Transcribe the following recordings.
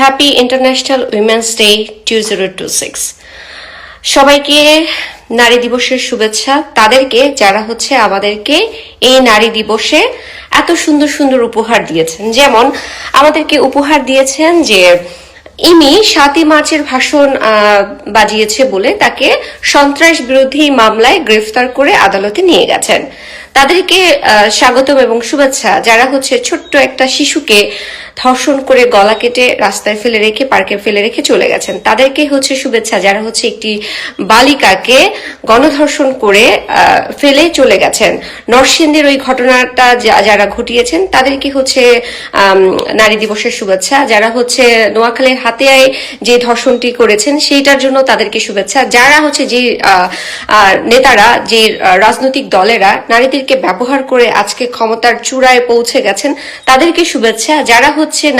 Happy international women's day 2026। সবাইকে নারী দিবসের শুভেচ্ছা। তাদেরকে যারা আমাদেরকে এই নারী দিবসে এত সুন্দর সুন্দর উপহার দিয়েছেন, যেমন আমাদেরকে উপহার দিয়েছেন যে ইনি 7ই মার্চের ভাষণ বাজিয়েছে বলে তাকে সন্ত্রাস বিরোধী মামলায় গ্রেফতার করে আদালতে নিয়ে গেছেন। তাদেরকে স্বাগতম এবং শুভেচ্ছা। যারা ছোট্ট একটা শিশুকে ধর্ষণ করে গলা কেটে রাস্তায় ফেলে রেখে পার্কে ফেলে রেখে চলে গেছেন, তাদেরকে শুভেচ্ছা। যারা একটি বালিকাকে গণধর্ষণ করে ফেলে চলে গেছেন, নরসিংদীর ওই ঘটনাটা যারা ঘটিয়েছেন তাদেরকে নারী দিবসের শুভেচ্ছা। যারা নোয়াখালীর হাতিয়ায় যে ধর্ষণটি করেছেন সেইটার জন্য তাদেরকে শুভেচ্ছা। যারা যে নেতারা, যে রাজনৈতিক দলেরা নারীদেরকে ব্যবহার করে আজকে ক্ষমতার চূড়ায় পৌঁছে গেছেন, তাদেরকে শুভেচ্ছা। যারা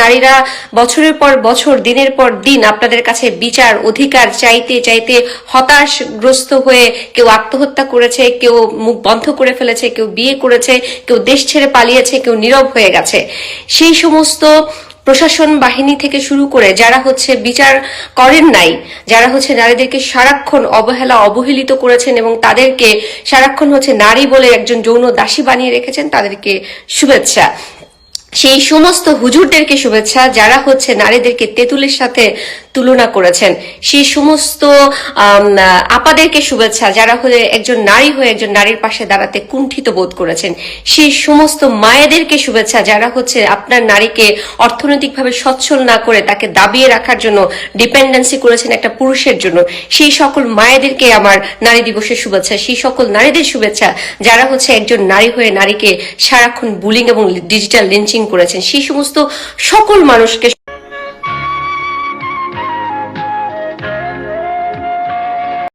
নারীরা বছরের পর বছর, দিনের পর দিন আপনাদের কাছে বিচার অধিকার চাইতে চাইতে হতাশগ্রস্ত হয়ে কেউ আত্মহত্যা করেছে, কেউ মুখ বন্ধ করে ফেলেছে, কেউ বিয়ে করেছে, কেউ দেশ ছেড়ে পালিয়েছে, কেউ নীরব হয়ে গেছে, সেই সমস্ত প্রশাসন বাহিনী থেকে শুরু করে যারা বিচার করেন নাই, যারা নারীদেরকে সারাক্ষণ অবহেলা অবহেলিত করেছেন এবং তাদেরকে সারাক্ষণ নারী বলে একজন যৌন দাসী বানিয়ে রেখেছেন, তাদেরকে শুভেচ্ছা। সেই সমস্ত হুজুরদেরকে শুভেচ্ছা যারা নারীদেরকে তেঁতুলের সাথে তুলনা করেছেন, সেই সমস্ত আপাদেরকে শুভেচ্ছা যারা একজন নারী হয়ে একজন নারীর পাশে দাঁড়াতে কুণ্ঠিত বোধ করেছেন, সেই সমস্ত মায়েদেরকে শুভেচ্ছা যারা আপনার নারীকে অর্থনৈতিকভাবে সচ্ছল না করে তাকে দাবিয়ে রাখার জন্য ডিপেন্ডেন্সি করেছেন একটা পুরুষের জন্য, সেই সকল মায়েদেরকে আমার নারী দিবসের শুভেচ্ছা। সেই সকল নারীদের শুভেচ্ছা যারা একজন নারী হয়ে নারীকে সারাক্ষণ বুলিং এবং ডিজিটাল লিঞ্চিং করেছেন, সেই সমস্ত সকল মানুষকে